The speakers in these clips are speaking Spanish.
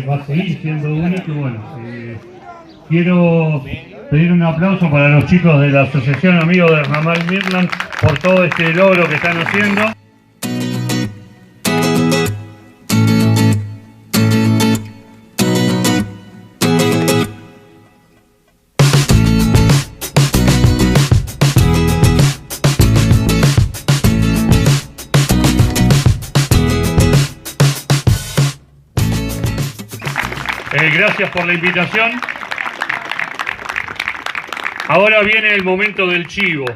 va a seguir siendo único. Y bueno, quiero pedir un aplauso para los chicos de la Asociación Amigos de Ramal Midland por todo este logro que están haciendo. Gracias por la invitación. Ahora viene el momento del chivo.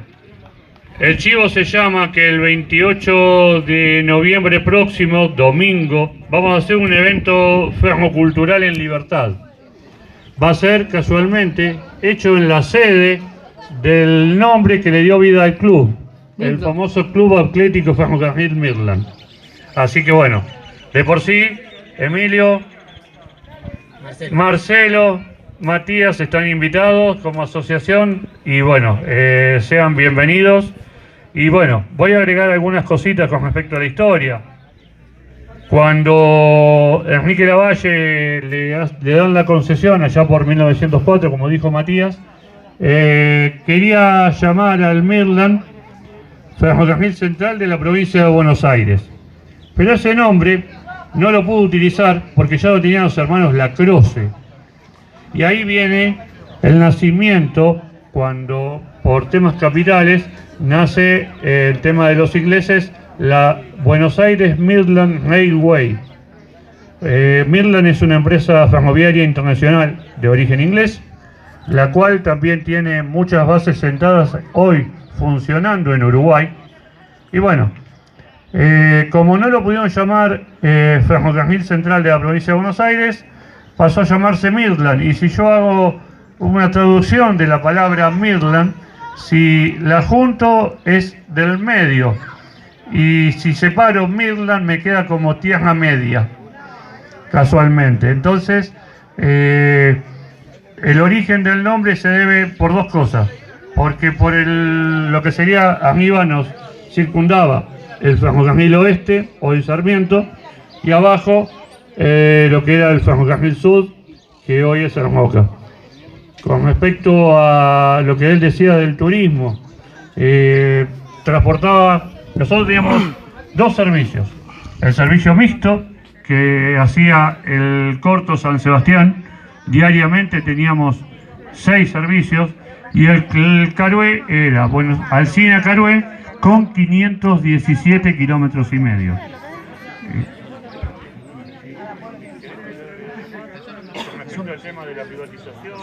El chivo se llama que el 28 de noviembre próximo, domingo, vamos a hacer un evento ferrocultural en Libertad. Va a ser casualmente hecho en la sede del nombre que le dio vida al club, el famoso Club Atlético Ferrocarril Midland. Así que bueno, de por sí, Emilio, Marcelo, Matías están invitados como asociación y bueno, sean bienvenidos. Y bueno, voy a agregar algunas cositas con respecto a la historia. Cuando Enrique Lavalle le dan la concesión allá por 1904, como dijo Matías, quería llamar al Midland Ferrocarril Central de la provincia de Buenos Aires. Pero ese nombre no lo pudo utilizar porque ya lo tenían los hermanos Lacroze. Y ahí viene el nacimiento, cuando por temas capitales nace el tema de los ingleses, la Buenos Aires Midland Railway. Midland es una empresa ferroviaria internacional de origen inglés, la cual también tiene muchas bases sentadas hoy funcionando en Uruguay. Y bueno, como no lo pudieron llamar Ferrocarril Central de la provincia de Buenos Aires, pasó a llamarse Midland. Y si yo hago una traducción de la palabra Midland, si la junto es del medio, y si separo Midland me queda como tierra media, casualmente. Entonces, el origen del nombre se debe por dos cosas, porque por lo que sería arriba nos circundaba el ferrocarril oeste, hoy Sarmiento, y abajo lo que era el ferrocarril sur, que hoy es el Moca. Con respecto a lo que él decía del turismo, nosotros teníamos dos servicios. El servicio mixto, que hacía el corto San Sebastián, diariamente teníamos 6 servicios, y el Carué era, bueno, Alsina Carué, con 517 kilómetros y medio. El tema de la privatización.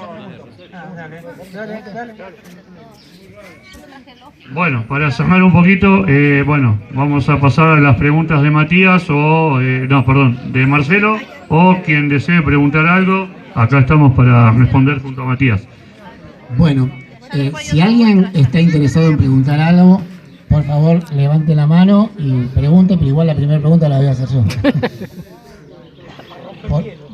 Bueno, para cerrar un poquito, bueno, vamos a pasar a las preguntas de Matías de Marcelo, o quien desee preguntar algo, acá estamos para responder junto a Matías. Bueno, si alguien está interesado en preguntar algo, por favor levante la mano y pregunte, pero igual la primera pregunta la voy a hacer yo.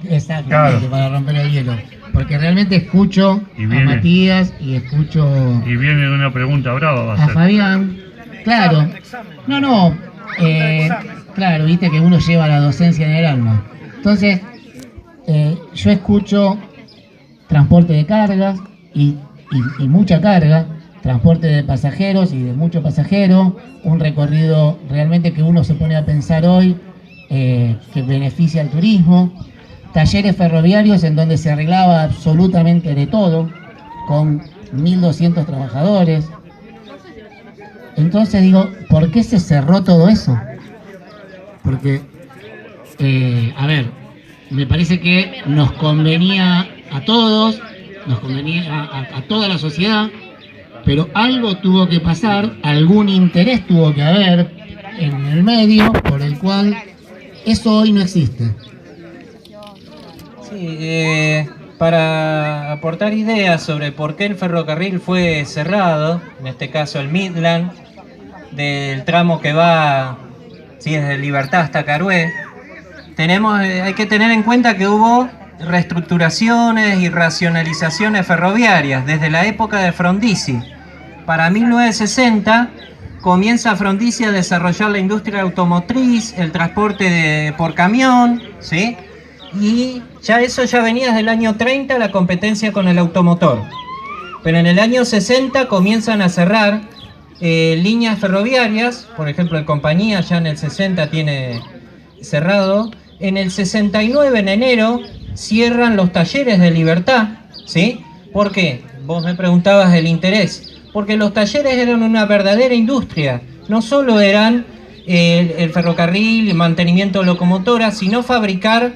Exactamente, claro. Para romper el hielo. Porque realmente escucho a Matías y escucho... Y viene de una pregunta brava, va a ser. A Fabián, claro. Claro, viste que uno lleva la docencia en el alma. Entonces, yo escucho transporte de cargas y mucha carga, transporte de pasajeros y de muchos pasajeros, un recorrido realmente que uno se pone a pensar hoy, que beneficia al turismo. Talleres ferroviarios en donde se arreglaba absolutamente de todo, con 1.200 trabajadores. Entonces digo, ¿por qué se cerró todo eso? Porque, a ver, me parece que nos convenía a todos, nos convenía a toda la sociedad, pero algo tuvo que pasar, algún interés tuvo que haber en el medio por el cual eso hoy no existe. Sí, para aportar ideas sobre por qué el ferrocarril fue cerrado, en este caso el Midland, del tramo que va desde Libertad hasta Carué, hay que tener en cuenta que hubo reestructuraciones y racionalizaciones ferroviarias desde la época de Frondizi. Para 1960 comienza Frondizi a desarrollar la industria automotriz, el transporte por camión, ¿sí? y ya eso ya venía desde el año 30, la competencia con el automotor. Pero en el año 60 comienzan a cerrar líneas ferroviarias, por ejemplo, el Compañía ya en el 60 tiene cerrado. En el 69, en enero, cierran los talleres de Libertad, ¿sí? ¿Por qué? Vos me preguntabas el interés. Porque los talleres eran una verdadera industria. No solo eran el ferrocarril, el mantenimiento de locomotoras, sino fabricar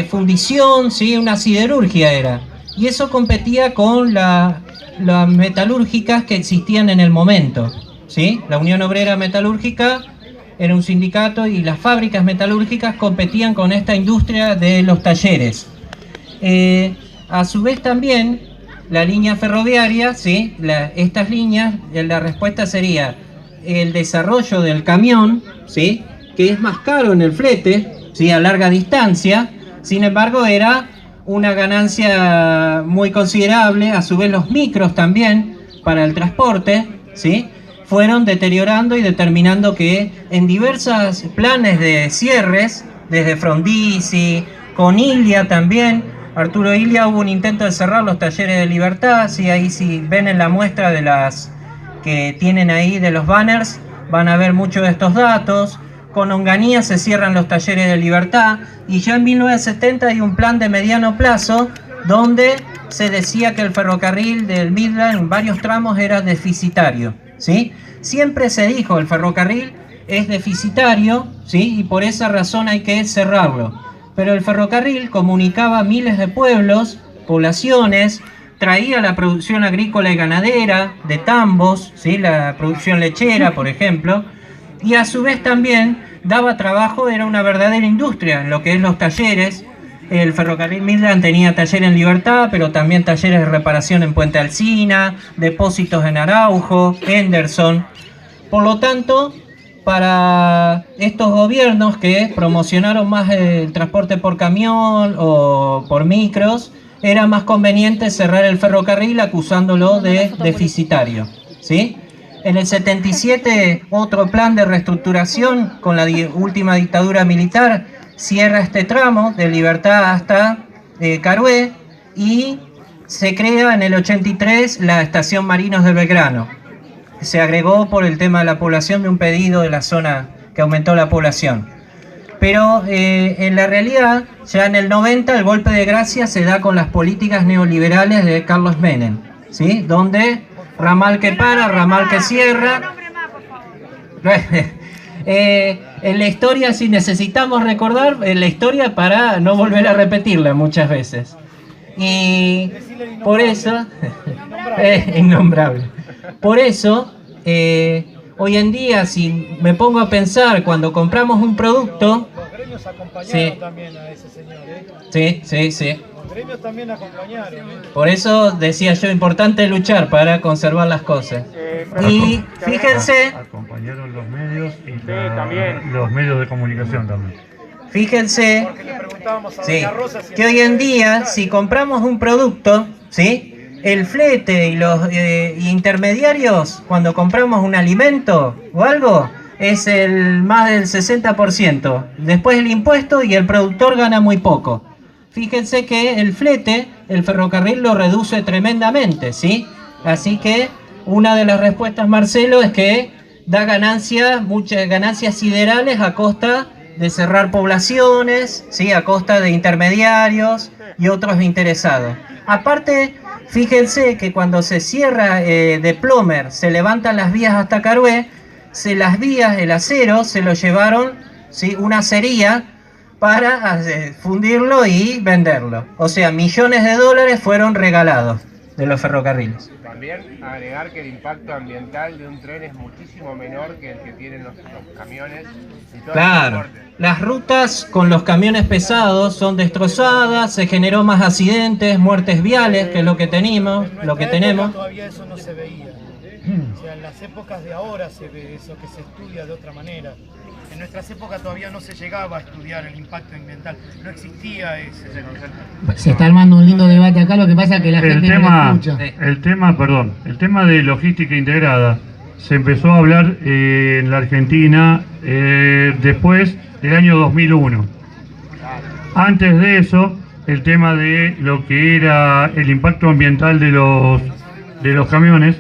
fundición, ¿sí? Una siderurgia era. Y eso competía con las metalúrgicas que existían en el momento, ¿sí? La Unión Obrera Metalúrgica era un sindicato y las fábricas metalúrgicas competían con esta industria de los talleres. A su vez también la línea ferroviaria, ¿sí? Estas líneas, la respuesta sería el desarrollo del camión, ¿sí? Que es más caro en el flete, ¿sí? A larga distancia, sin embargo era una ganancia muy considerable. A su vez los micros también para el transporte, ¿sí? Fueron deteriorando y determinando que en diversos planes de cierres, desde Frondizi, con Ilia también, Arturo Ilia, hubo un intento de cerrar los talleres de Libertad, ¿sí? Ahí si ven en la muestra de las que tienen ahí de los banners, van a ver muchos de estos datos. Con Onganía se cierran los talleres de Libertad y ya en 1970 hay un plan de mediano plazo donde se decía que el ferrocarril del Midland en varios tramos era deficitario, ¿sí? Siempre se dijo el ferrocarril es deficitario, ¿sí? Y por esa razón hay que cerrarlo. Pero el ferrocarril comunicaba miles de pueblos, poblaciones, traía la producción agrícola y ganadera de tambos, ¿sí? La producción lechera, por ejemplo, y a su vez también daba trabajo, era una verdadera industria en lo que es los talleres. El ferrocarril Midland tenía taller en Libertad, pero también talleres de reparación en Puente Alsina, depósitos en Araujo, Henderson. Por lo tanto, para estos gobiernos que promocionaron más el transporte por camión o por micros, era más conveniente cerrar el ferrocarril acusándolo de deficitario, ¿sí? En el 77, otro plan de reestructuración con la última dictadura militar cierra este tramo de Libertad hasta Carué y se crea en el 83 la estación Marinos de Belgrano. Se agregó por el tema de la población de un pedido de la zona que aumentó la población. Pero en la realidad, ya en el 90 el golpe de gracia se da con las políticas neoliberales de Carlos Menem, ¿sí? Donde ramal que para, ramal que cierra. En la historia, si necesitamos recordar, en la historia para no volver a repetirla muchas veces. Y por eso, innombrable. Por eso, hoy en día, si me pongo a pensar, cuando compramos un producto... Los gremios acompañaron también a ese señor, Sí. Los gremios también acompañaron. Por eso decía yo, importante luchar para conservar las cosas. Y fíjense... Acompañaron los medios y los medios de comunicación también. Fíjense, sí, que hoy en día, si compramos un producto, ¿sí? El flete y los intermediarios, cuando compramos un alimento o algo, es el más del 60%. Después el impuesto y el productor gana muy poco. Fíjense que el flete, el ferrocarril lo reduce tremendamente, ¿sí? Así que una de las respuestas, Marcelo, es que da ganancias, muchas ganancias siderales a costa de cerrar poblaciones, ¿sí? A costa de intermediarios y otros interesados. Aparte, fíjense que cuando se cierra de Plomer, se levantan las vías hasta Carué, las vías, el acero, se lo llevaron, ¿sí? Una acería para fundirlo y venderlo. O sea, millones de dólares fueron regalados de los ferrocarriles. También agregar que el impacto ambiental de un tren es muchísimo menor que el que tienen los camiones. Y todo. Claro, las rutas con los camiones pesados son destrozadas, se generó más accidentes, muertes viales, que es lo que tenemos, Todavía eso no se veía. O sea, en las épocas de ahora se ve eso, que se estudia de otra manera. En nuestras épocas todavía no se llegaba a estudiar el impacto ambiental, no existía ese concepto. Se está armando un lindo debate acá, lo que pasa es que la gente no lo escucha. El tema de logística integrada se empezó a hablar en la Argentina después del año 2001. Antes de eso, el tema de lo que era el impacto ambiental de los camiones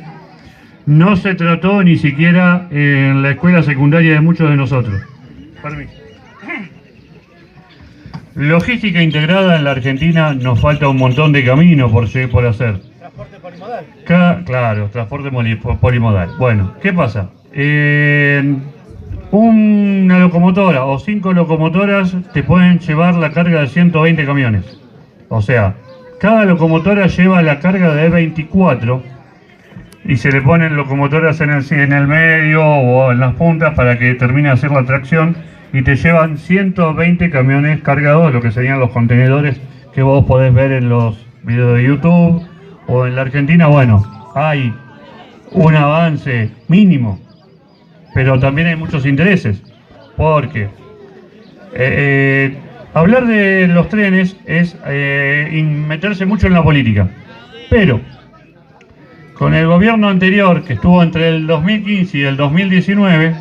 no se trató ni siquiera en la escuela secundaria de muchos de nosotros. Permiso. Logística integrada en la Argentina nos falta un montón de camino por hacer. Transporte polimodal. Claro, transporte polimodal. Bueno, ¿qué pasa? Una locomotora o 5 locomotoras te pueden llevar la carga de 120 camiones. O sea, cada locomotora lleva la carga de 24 y se le ponen locomotoras en el medio o en las puntas para que termine de hacer la tracción y te llevan 120 camiones cargados, lo que serían los contenedores que vos podés ver en los videos de YouTube o en la Argentina. Bueno, hay un avance mínimo, pero también hay muchos intereses, porque hablar de los trenes es meterse mucho en la política, pero con el gobierno anterior, que estuvo entre el 2015 y el 2019,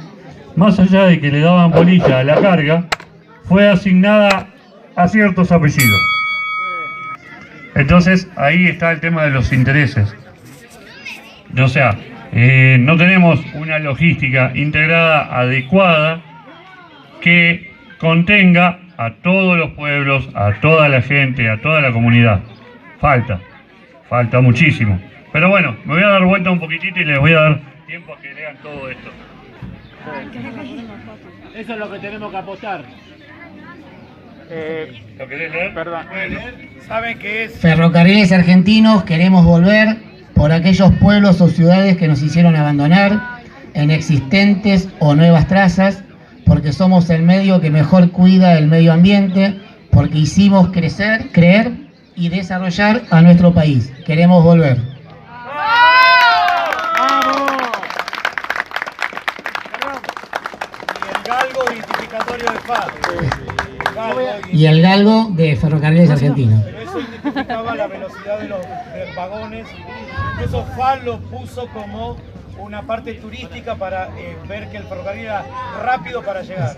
más allá de que le daban bolilla a la carga, fue asignada a ciertos apellidos. Entonces ahí está el tema de los intereses. O sea, no tenemos una logística integrada adecuada que contenga a todos los pueblos, a toda la gente, a toda la comunidad. Falta muchísimo. Pero bueno, me voy a dar vuelta un poquitito y les voy a dar tiempo a que lean todo esto. Eso es lo que tenemos que apostar. ¿Lo querés leer? Perdón. ¿Saben qué es? Ferrocarriles Argentinos queremos volver por aquellos pueblos o ciudades que nos hicieron abandonar en existentes o nuevas trazas, porque somos el medio que mejor cuida el medio ambiente, porque hicimos crecer, creer y desarrollar a nuestro país. Queremos volver. Identificatorio de FAD. Y el galgo de Ferrocarriles Argentinos. Pero eso identificaba la velocidad de los vagones. Incluso FAD lo puso como una parte turística para ver que el ferrocarril era rápido para llegar.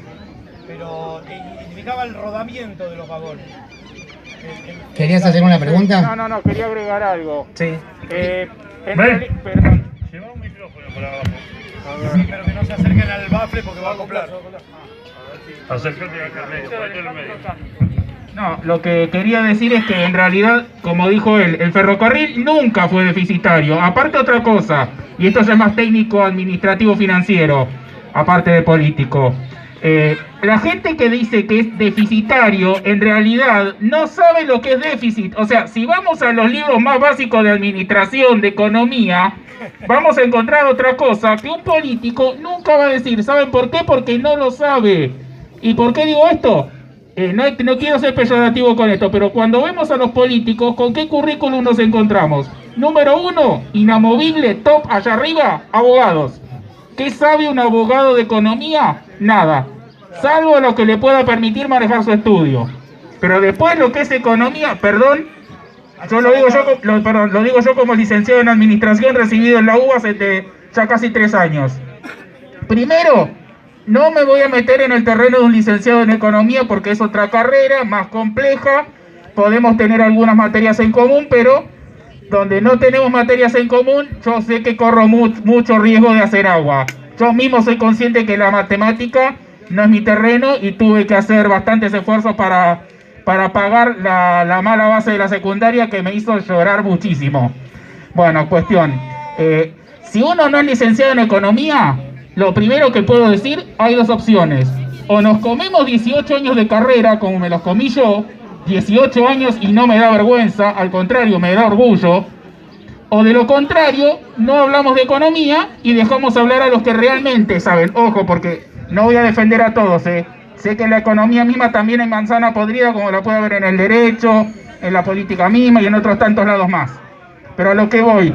Pero identificaba el rodamiento de los vagones. ¿Querías hacer una pregunta? No, quería agregar algo. Sí. Perdón. Lleva un micrófono por abajo. Sí, pero que no se acerquen al bafle porque va a acoplar. Acércate acá al medio, ponete en el medio. No, lo que quería decir es que en realidad, como dijo él, el ferrocarril nunca fue deficitario. Aparte otra cosa, y esto ya es más técnico, administrativo, financiero, aparte de político. La gente que dice que es deficitario, en realidad no sabe lo que es déficit. O sea, si vamos a los libros más básicos de administración, de economía, vamos a encontrar otra cosa que un político nunca va a decir. ¿Saben por qué? Porque no lo sabe. ¿Y por qué digo esto? No quiero ser peyorativo con esto, pero cuando vemos a los políticos, ¿con qué currículum nos encontramos? Número 1, inamovible, top, allá arriba, abogados. ¿Qué sabe un abogado de economía? Nada. Salvo lo que le pueda permitir manejar su estudio. Pero después lo que es economía, perdón, lo digo yo como licenciado en administración, recibido en la UBA hace ya casi 3 años. Primero, no me voy a meter en el terreno de un licenciado en economía porque es otra carrera más compleja. Podemos tener algunas materias en común, pero donde no tenemos materias en común, yo sé que corro mucho riesgo de hacer agua. Yo mismo soy consciente que la matemática no es mi terreno y tuve que hacer bastantes esfuerzos para pagar la mala base de la secundaria que me hizo llorar muchísimo. Bueno, cuestión. Si uno no es licenciado en economía, lo primero que puedo decir, hay 2 opciones. O nos comemos 18 años de carrera, como me los comí yo, 18 años y no me da vergüenza, al contrario, me da orgullo. O de lo contrario, no hablamos de economía y dejamos hablar a los que realmente saben. Ojo, porque no voy a defender a todos, Sé que en la economía misma también hay manzana podrida, como la puede haber en el derecho, en la política misma y en otros tantos lados más. Pero a lo que voy,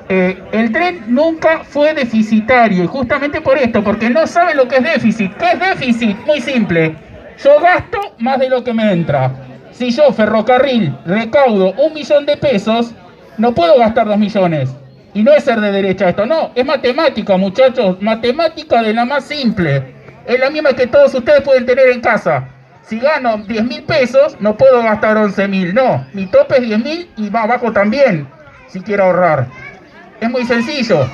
el tren nunca fue deficitario, y justamente por esto, porque no sabe lo que es déficit. ¿Qué es déficit? Muy simple. Yo gasto más de lo que me entra. Si yo, ferrocarril, recaudo 1 millón de pesos, no puedo gastar 2 millones. Y no es ser de derecha esto, no, es matemática, muchachos, matemática de la más simple. Es la misma que todos ustedes pueden tener en casa. Si gano 10.000 pesos, no puedo gastar 11.000. No, mi tope es 10.000 y más abajo también, si quiero ahorrar. Es muy sencillo.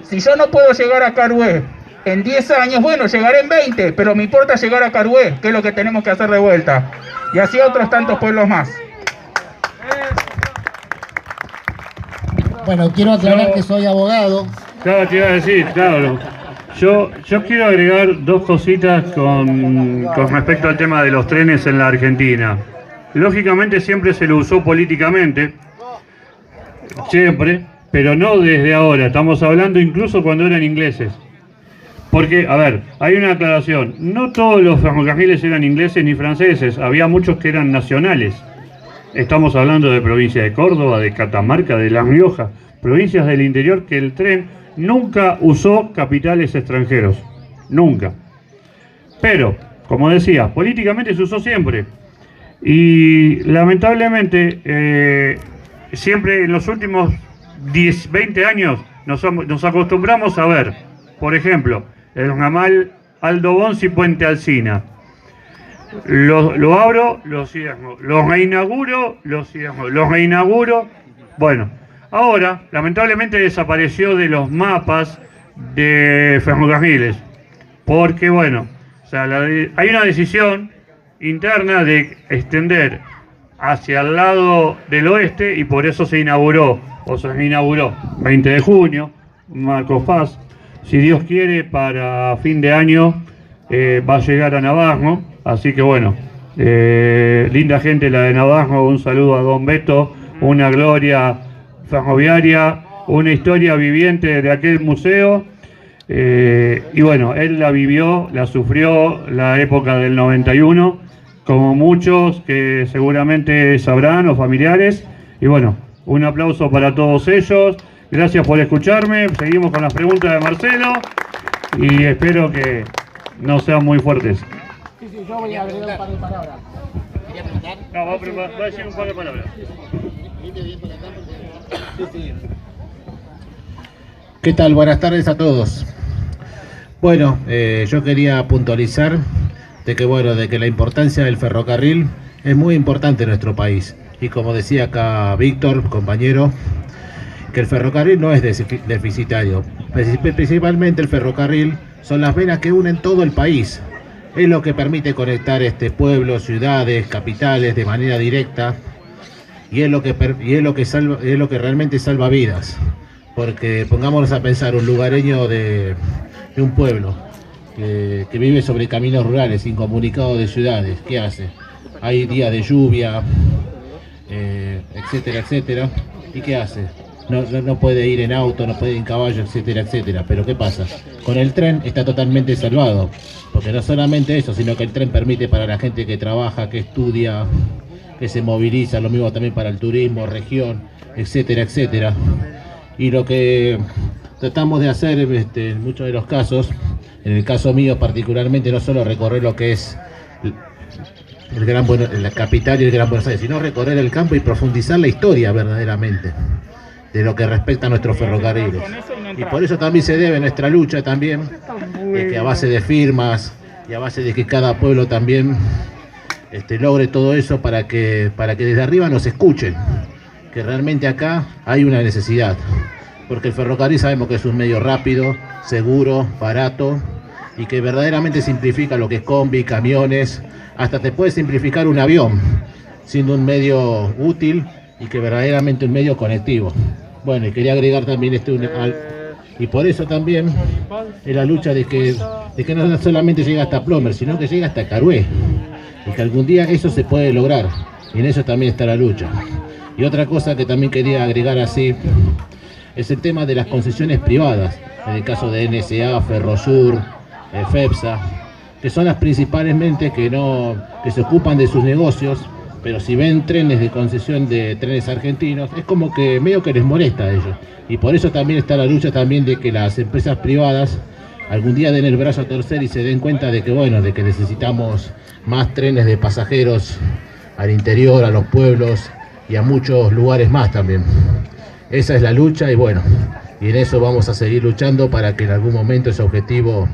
Si yo no puedo llegar a Carué en 10 años, bueno, llegaré en 20, pero me importa llegar a Carué, que es lo que tenemos que hacer de vuelta. Y así otros tantos pueblos más. Bueno, quiero aclarar que soy abogado. Claro, te iba a decir, claro. Yo quiero agregar dos cositas con respecto al tema de los trenes en la Argentina. Lógicamente siempre se lo usó políticamente, siempre, pero no desde ahora. Estamos hablando incluso cuando eran ingleses. Porque, a ver, hay una aclaración. No todos los ferrocarriles eran ingleses ni franceses. Había muchos que eran nacionales. Estamos hablando de provincia de Córdoba, de Catamarca, de La Rioja. Provincias del interior que el tren nunca usó capitales extranjeros. Nunca. Pero, como decía, políticamente se usó siempre. Y lamentablemente, siempre en los últimos 10, 20 años nos acostumbramos a ver, por ejemplo, el ramal Aldo Bonzi Puente Alsina. Lo abro, lo cierro. Lo reinauguro, lo cierro. Lo reinauguro. Bueno, ahora, lamentablemente desapareció de los mapas de ferrocarriles. Porque, bueno, o sea, hay una decisión interna de extender hacia el lado del oeste y por eso se inauguró 20 de junio, Marcos Paz. Si Dios quiere, para fin de año va a llegar a Navarro. Así que bueno, linda gente la de Navarro, un saludo a Don Beto, una gloria ferroviaria, una historia viviente de aquel museo. Y bueno, él la vivió, la sufrió la época del 91, como muchos que seguramente sabrán o familiares. Y bueno, un aplauso para todos ellos. Gracias por escucharme. Seguimos con las preguntas de Marcelo y espero que no sean muy fuertes. Sí, yo voy a agregar un par de palabras. ¿Quería preguntar? No, va a decir un par de palabras. ¿Qué tal? Buenas tardes a todos. Bueno, yo quería puntualizar de que la importancia del ferrocarril es muy importante en nuestro país. Y como decía acá Víctor, compañero, que el ferrocarril no es deficitario. Principalmente el ferrocarril son las venas que unen todo el país. Es lo que permite conectar pueblos, ciudades, capitales de manera directa. Y es lo que realmente salva vidas. Porque pongámonos a pensar, un lugareño de un pueblo que vive sobre caminos rurales, incomunicado de ciudades, ¿qué hace? Hay días de lluvia, etcétera, etcétera. ¿Y qué hace? No puede ir en auto, no puede ir en caballo, etcétera, etcétera. Pero ¿qué pasa? Con el tren está totalmente salvado. Porque no solamente eso, sino que el tren permite para la gente que trabaja, que estudia, que se moviliza, lo mismo también para el turismo, región, etcétera, etcétera. Y lo que tratamos de hacer en muchos de los casos, en el caso mío particularmente, no solo recorrer lo que es la capital y el Gran Buenos Aires, sino recorrer el campo y profundizar la historia verdaderamente de lo que respecta a nuestros ferrocarriles. Y por eso también se debe nuestra lucha también, que a base de firmas y a base de que cada pueblo también logre todo eso para que desde arriba nos escuchen, que realmente acá hay una necesidad, porque el ferrocarril sabemos que es un medio rápido, seguro, barato y que verdaderamente simplifica lo que es combi, camiones, hasta te puede simplificar un avión, siendo un medio útil y que verdaderamente un medio conectivo. Bueno, y quería agregar también y por eso también es la lucha de que no solamente llega hasta Plomer, sino que llega hasta Carué, y que algún día eso se puede lograr, y en eso también está la lucha. Y otra cosa que también quería agregar así es el tema de las concesiones privadas, en el caso de NSA, Ferrosur, FEPSA, que son las principalmente que se ocupan de sus negocios, pero si ven trenes de concesión de trenes argentinos, es como que medio que les molesta a ellos. Y por eso también está la lucha también de que las empresas privadas algún día den el brazo a torcer y se den cuenta de que, bueno, de que necesitamos más trenes de pasajeros al interior, a los pueblos y a muchos lugares más también. Esa es la lucha y bueno, y en eso vamos a seguir luchando para que en algún momento ese objetivo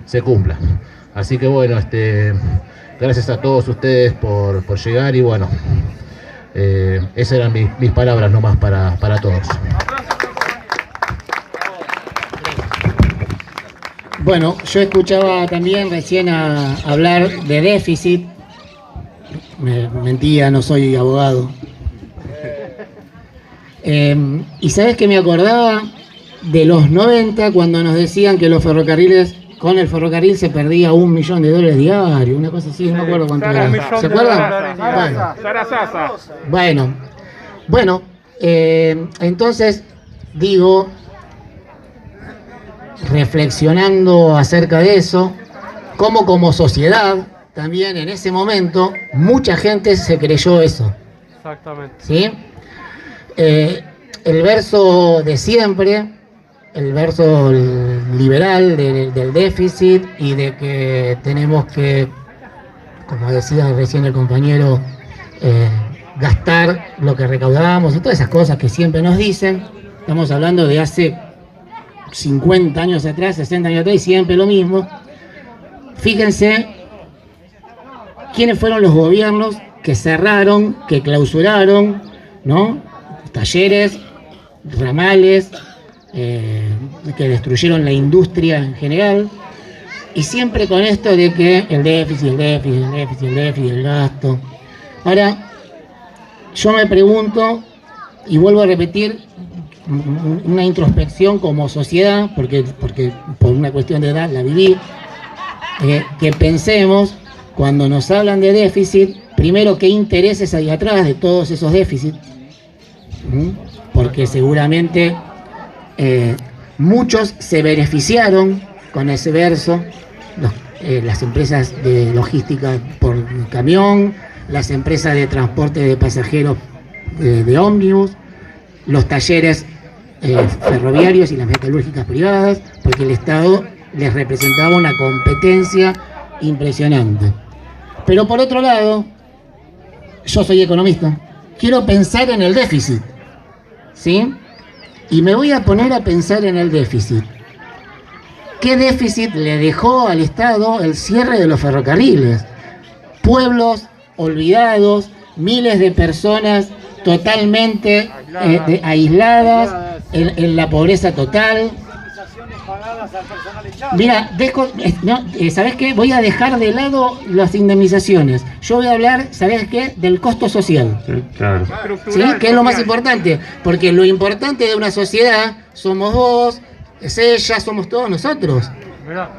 se cumpla. Así que bueno, Gracias a todos ustedes por llegar y bueno, esas eran mis palabras nomás para todos. Bueno, yo escuchaba también recién hablar de déficit. Mentira, no soy abogado. Y sabes que me acordaba de los 90 cuando nos decían que los ferrocarriles, con el ferrocarril se perdía $1 millón diario, una cosa así, no me acuerdo cuánto era. ¿Se acuerdan? Bueno, entonces digo, reflexionando acerca de eso, como sociedad, también en ese momento, mucha gente se creyó eso. Exactamente. ¿Sí? El verso de siempre, el verso liberal del déficit y de que tenemos que, como decía recién el compañero, gastar lo que recaudamos y todas esas cosas que siempre nos dicen. Estamos hablando de hace 50 años atrás, 60 años atrás y siempre lo mismo. Fíjense quiénes fueron los gobiernos que cerraron, que clausuraron, ¿no? Talleres, ramales, que destruyeron la industria en general, y siempre con esto de que el déficit, el gasto. Ahora, yo me pregunto, y vuelvo a repetir, una introspección como sociedad, porque por una cuestión de edad la viví, que pensemos, cuando nos hablan de déficit, primero qué intereses hay atrás de todos esos déficits, porque seguramente muchos se beneficiaron con ese verso, las empresas de logística por camión, las empresas de transporte de pasajeros de ómnibus, los talleres ferroviarios y las metalúrgicas privadas, porque el Estado les representaba una competencia impresionante. Pero por otro lado, yo soy economista, quiero pensar en el déficit, ¿sí? Y me voy a poner a pensar en el déficit. ¿Qué déficit le dejó al Estado el cierre de los ferrocarriles? Pueblos olvidados, miles de personas totalmente aisladas en la pobreza total. Mira, ¿sabes qué? Voy a dejar de lado las indemnizaciones. Yo voy a hablar, ¿sabes qué? Del costo social. Claro. ¿Sí? Que es lo más importante. Porque lo importante de una sociedad somos vos, es ella, somos todos nosotros.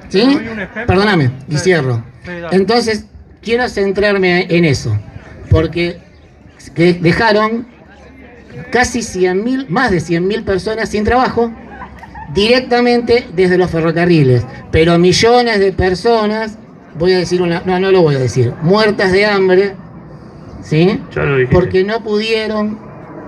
¿Sí? Perdóname, y cierro. Entonces, quiero centrarme en eso. Porque dejaron casi 100.000, más de 100.000 personas sin trabajo, directamente desde los ferrocarriles, pero millones de personas, voy a decir no lo voy a decir, muertas de hambre, ¿sí? Porque no pudieron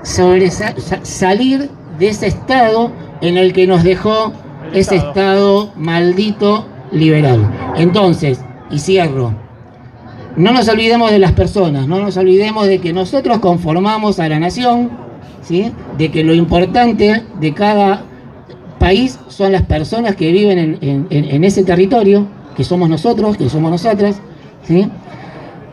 salir de ese estado en el que nos dejó ese estado maldito liberal. Entonces, y cierro, no nos olvidemos de las personas, no nos olvidemos de que nosotros conformamos a la nación, ¿sí? De que lo importante de cada país son las personas que viven en ese territorio, que somos nosotros, que somos nosotras, ¿sí?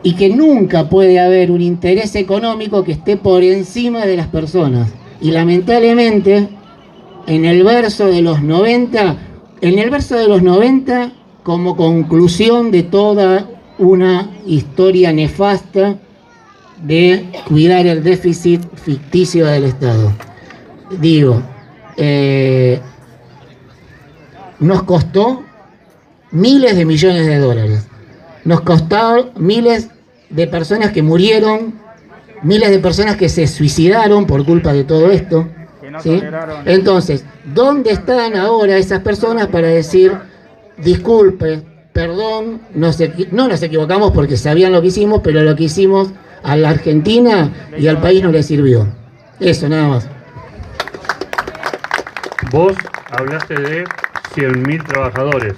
Y que nunca puede haber un interés económico que esté por encima de las personas. Y lamentablemente, en el verso de los 90, como conclusión de toda una historia nefasta de cuidar el déficit ficticio del Estado, digo, nos costó miles de millones de dólares, nos costó miles de personas que murieron, miles de personas que se suicidaron por culpa de todo esto, ¿sí? Entonces, ¿dónde están ahora esas personas para decir, disculpe, perdón, no nos equivocamos porque sabían lo que hicimos, pero lo que hicimos a la Argentina y al país no le sirvió? Eso, nada más. Vos hablaste de 100.000 trabajadores.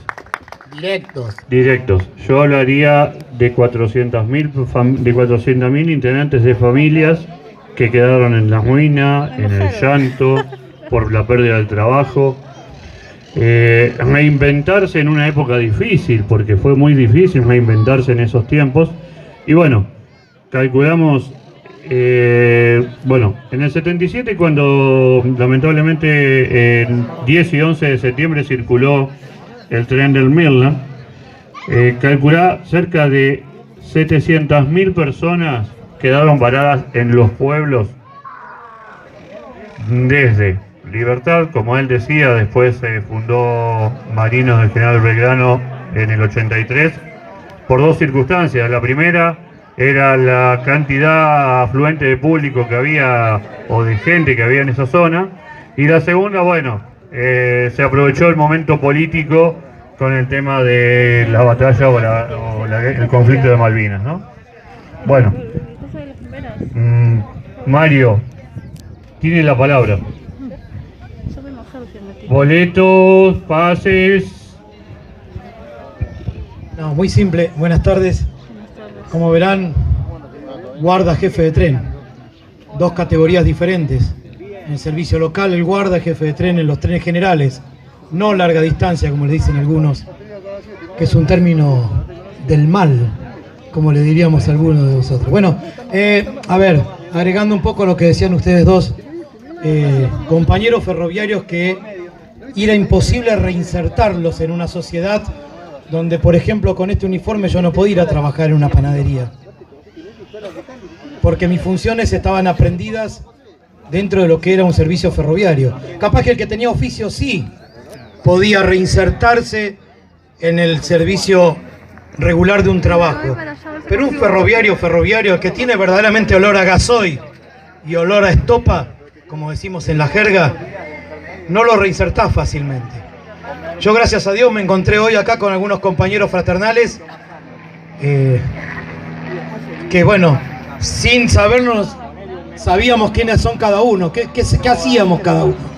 Directos. Yo hablaría de 400.000 integrantes de familias que quedaron en la ruina, en el llanto, por la pérdida del trabajo. reinventarse en una época difícil, porque fue muy difícil reinventarse en esos tiempos. Y bueno, calculamos, bueno, en el 77, cuando lamentablemente en 10 y 11 de septiembre circuló el tren del Midland, calculá cerca de 700.000 personas quedaron paradas en los pueblos desde Libertad, como él decía, después se fundó Marinos del General Belgrano en el 83, por dos circunstancias. La primera era la cantidad afluente de público que había, o de gente que había en esa zona, y la segunda, bueno, se aprovechó el momento político con el tema de la batalla o el conflicto de Malvinas, ¿no? Bueno, Mario tiene la palabra. Boletos, pases. No, muy simple. Buenas tardes. Como verán, guarda, jefe de tren. Dos categorías diferentes. En el servicio local, el guarda, jefe de tren en los trenes generales. No larga distancia, como le dicen algunos, que es un término del mal, como le diríamos a algunos de vosotros. Bueno, a ver, agregando un poco a lo que decían ustedes dos, compañeros ferroviarios, que era imposible reinsertarlos en una sociedad donde, por ejemplo, con este uniforme yo no podía ir a trabajar en una panadería, porque mis funciones estaban aprendidas dentro de lo que era un servicio ferroviario. Capaz que el que tenía oficio sí podía reinsertarse en el servicio regular de un trabajo, pero un ferroviario que tiene verdaderamente olor a gasoil y olor a estopa, como decimos en la jerga, no lo reinsertás fácilmente. Yo, gracias a Dios, me encontré hoy acá con algunos compañeros fraternales que, bueno, sin sabernos, sabíamos quiénes son cada uno, qué hacíamos cada uno.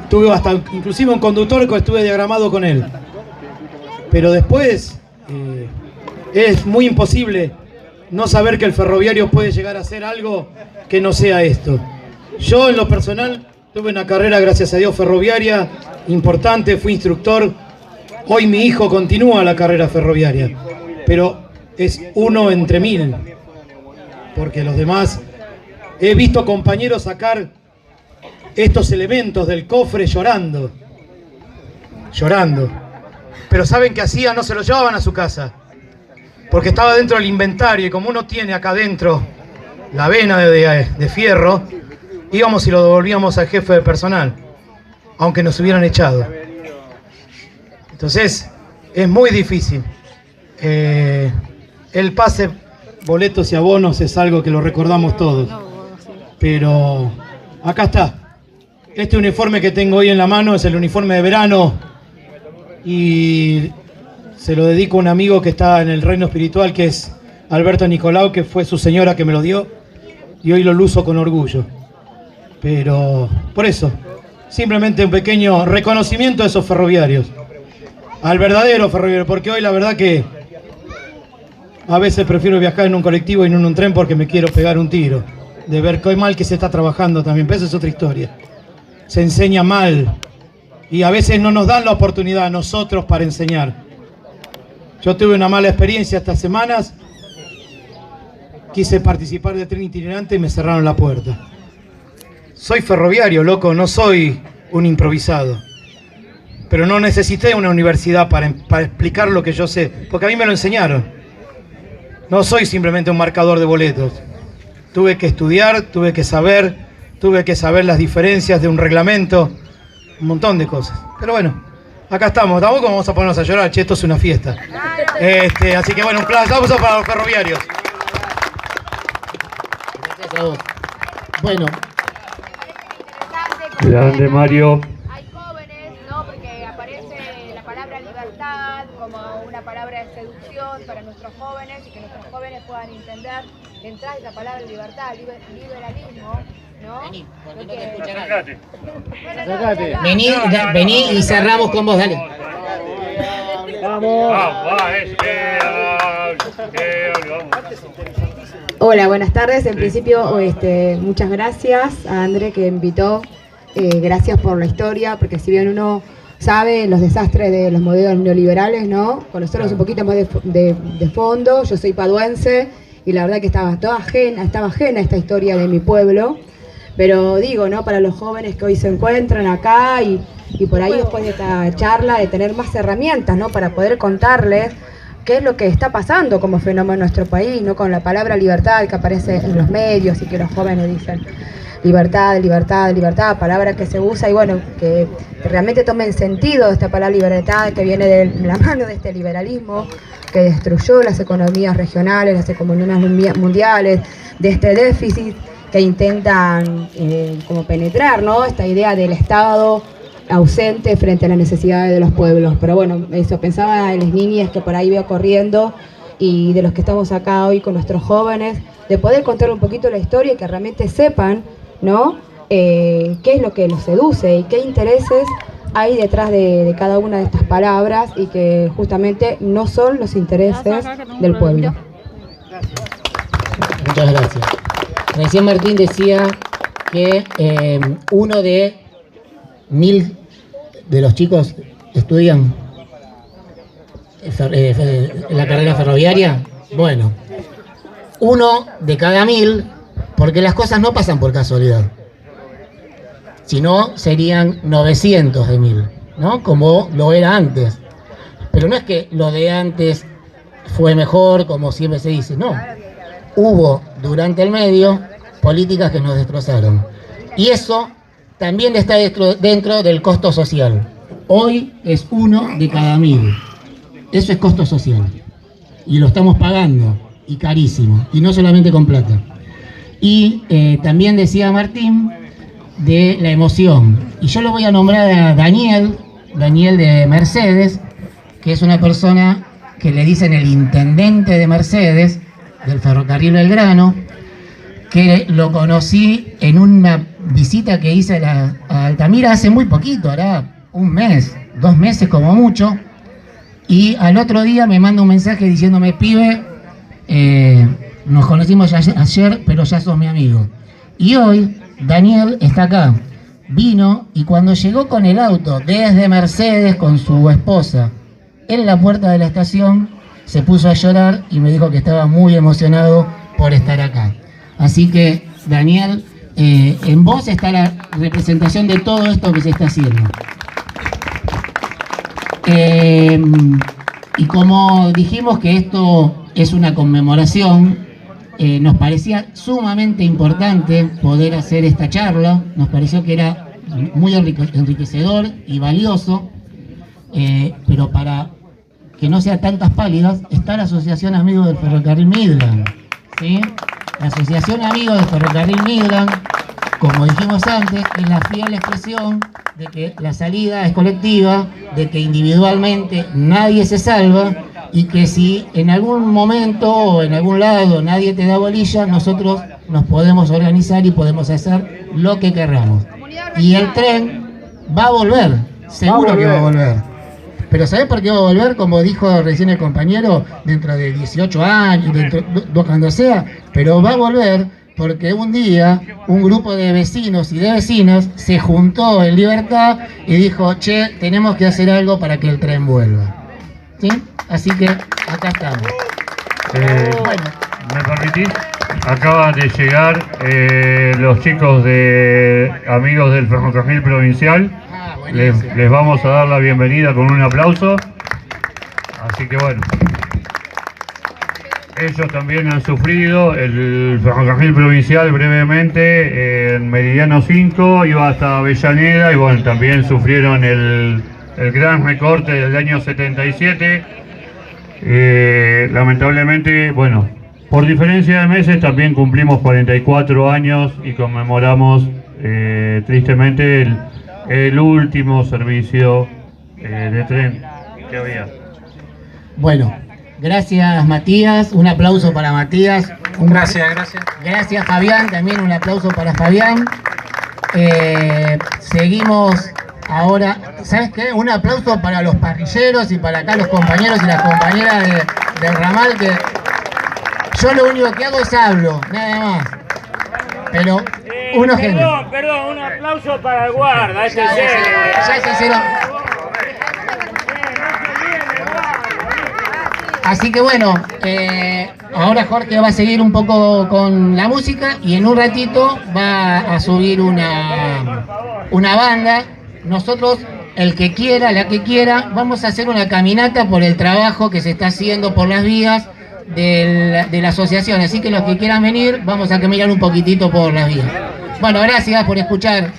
Tuve hasta inclusive un conductor que estuve diagramado con él. Pero después es muy imposible no saber que el ferroviario puede llegar a hacer algo que no sea esto. Yo, en lo personal, tuve una carrera, gracias a Dios, ferroviaria importante, fui instructor. Hoy mi hijo continúa la carrera ferroviaria, pero es uno entre mil, porque los demás, he visto compañeros sacar estos elementos del cofre llorando, pero ¿saben qué hacían? No se los llevaban a su casa, porque estaba dentro del inventario, y como uno tiene acá adentro la vena de fierro, íbamos y lo devolvíamos al jefe de personal, aunque nos hubieran echado. Entonces, es muy difícil. El pase, boletos y abonos es algo que lo recordamos todos. Pero acá está. Este uniforme que tengo hoy en la mano es el uniforme de verano, y se lo dedico a un amigo que está en el reino espiritual, que es Alberto Nicolau, que fue su señora que me lo dio, y hoy lo luzo con orgullo. Pero por eso, simplemente un pequeño reconocimiento a esos ferroviarios, al verdadero ferroviario, porque hoy la verdad que a veces prefiero viajar en un colectivo y no en un tren, porque me quiero pegar un tiro de ver qué mal que se está trabajando también. Pero eso es otra historia. Se enseña mal y a veces no nos dan la oportunidad a nosotros para enseñar. Yo tuve una mala experiencia estas semanas, quise participar de tren itinerante y me cerraron la puerta. Soy ferroviario, loco, no soy un improvisado. Pero no necesité una universidad para explicar lo que yo sé, porque a mí me lo enseñaron. No soy simplemente un marcador de boletos. Tuve que estudiar, tuve que saber las diferencias de un reglamento, un montón de cosas. Pero bueno, acá estamos. Tampoco vamos a ponernos a llorar, che, esto es una fiesta. Así que bueno, un aplauso para los ferroviarios. Gracias a vos. Bueno. Grande, Mario. Hay jóvenes, ¿no? Porque aparece la palabra libertad como una palabra de seducción para nuestros jóvenes, y que nuestros jóvenes puedan entender detrás de la palabra libertad, liberalismo, ¿no? Vení, porque no Porque- te escucha nadie. Sacate. Vení y cerramos con vos, dale. Vamos, vamos. Hola, buenas tardes. En principio, muchas gracias a André que invitó. Gracias por la historia, porque si bien uno sabe los desastres de los modelos neoliberales, ¿no? Conocerlos un poquito más de fondo. Yo soy paduense y la verdad que estaba ajena a esta historia de mi pueblo. Pero digo, ¿no? Para los jóvenes que hoy se encuentran acá y por ahí después de esta charla, de tener más herramientas, ¿no? Para poder contarles qué es lo que está pasando como fenómeno en nuestro país, ¿no? Con la palabra libertad que aparece en los medios y que los jóvenes dicen libertad, libertad, libertad, palabra que se usa y bueno, que realmente tomen sentido esta palabra libertad que viene de la mano de este liberalismo que destruyó las economías regionales, las economías mundiales, de este déficit que intentan como penetrar, ¿no? Esta idea del Estado ausente frente a las necesidades de los pueblos. Pero bueno, eso, pensaba en las niñas que por ahí veo corriendo y de los que estamos acá hoy con nuestros jóvenes, de poder contar un poquito la historia y que realmente sepan, ¿no? Qué es lo que los seduce y qué intereses hay detrás de cada una de estas palabras y que justamente no son los intereses del pueblo. Muchas gracias. Recién Martín decía que uno de 1000 de los chicos estudian la carrera ferroviaria. Bueno, 1 de cada 1000, porque las cosas no pasan por casualidad. Si no, serían 900 de 1000, ¿no? Como lo era antes. Pero no es que lo de antes fue mejor, como siempre se dice, no. Hubo durante el medio políticas que nos destrozaron. Y eso también está dentro del costo social. Hoy es 1 de cada 1000. Eso es costo social. Y lo estamos pagando, y carísimo, y no solamente con plata. Y también decía Martín de la emoción. Y yo lo voy a nombrar a Daniel de Mercedes, que es una persona que le dicen el intendente de Mercedes, del ferrocarril Belgrano, que lo conocí en una visita que hice a Altamira hace muy poquito, hará 1 mes, 2 meses como mucho, y al otro día me manda un mensaje diciéndome, pibe, nos conocimos ayer, pero ya sos mi amigo. Y hoy Daniel está acá, vino y cuando llegó con el auto desde Mercedes con su esposa en la puerta de la estación, se puso a llorar y me dijo que estaba muy emocionado por estar acá. Así que, Daniel, en vos está la representación de todo esto que se está haciendo. Y como dijimos que esto es una conmemoración, nos parecía sumamente importante poder hacer esta charla, nos pareció que era muy enriquecedor y valioso, pero para que no sea tantas pálidas, está la Asociación Amigos del Ferrocarril Midland, ¿sí? La Asociación Amigos del Ferrocarril Midland, como dijimos antes, es la fiel expresión de que la salida es colectiva, de que individualmente nadie se salva y que si en algún momento o en algún lado nadie te da bolilla, nosotros nos podemos organizar y podemos hacer lo que querramos. Y el tren va a volver, seguro que va a volver. Pero ¿sabés por qué va a volver? Como dijo recién el compañero, dentro de 18 años, cuando sea, pero va a volver porque un día un grupo de vecinos y de vecinas se juntó en Libertad y dijo, che, tenemos que hacer algo para que el tren vuelva. ¿Sí? Así que acá estamos. Bueno. ¿Me permitís? Acaban de llegar los chicos de Amigos del Ferrocarril Provincial. Les vamos a dar la bienvenida con un aplauso. Así que bueno, ellos también han sufrido el ferrocarril provincial brevemente en Meridiano 5, iba hasta Avellaneda y bueno, también sufrieron el gran recorte del año 77. Lamentablemente, bueno, por diferencia de meses también cumplimos 44 años y conmemoramos tristemente el último servicio de tren que había. Bueno, gracias Matías, un aplauso para Matías. Gracias. Gracias Fabián, también un aplauso para Fabián. Seguimos ahora, ¿sabes qué? Un aplauso para los parrilleros y para acá los compañeros y las compañeras del ramal, que yo lo único que hago es hablo, nada más. Pero unos genios. Perdón, un aplauso para el guarda, ya se hicieron. Así que bueno, ahora Jorge va a seguir un poco con la música y en un ratito va a subir una banda. Nosotros, el que quiera, la que quiera, vamos a hacer una caminata por el trabajo que se está haciendo por las vías de la asociación. Así que los que quieran venir, vamos a caminar un poquitito por las vías. Bueno, gracias por escuchar.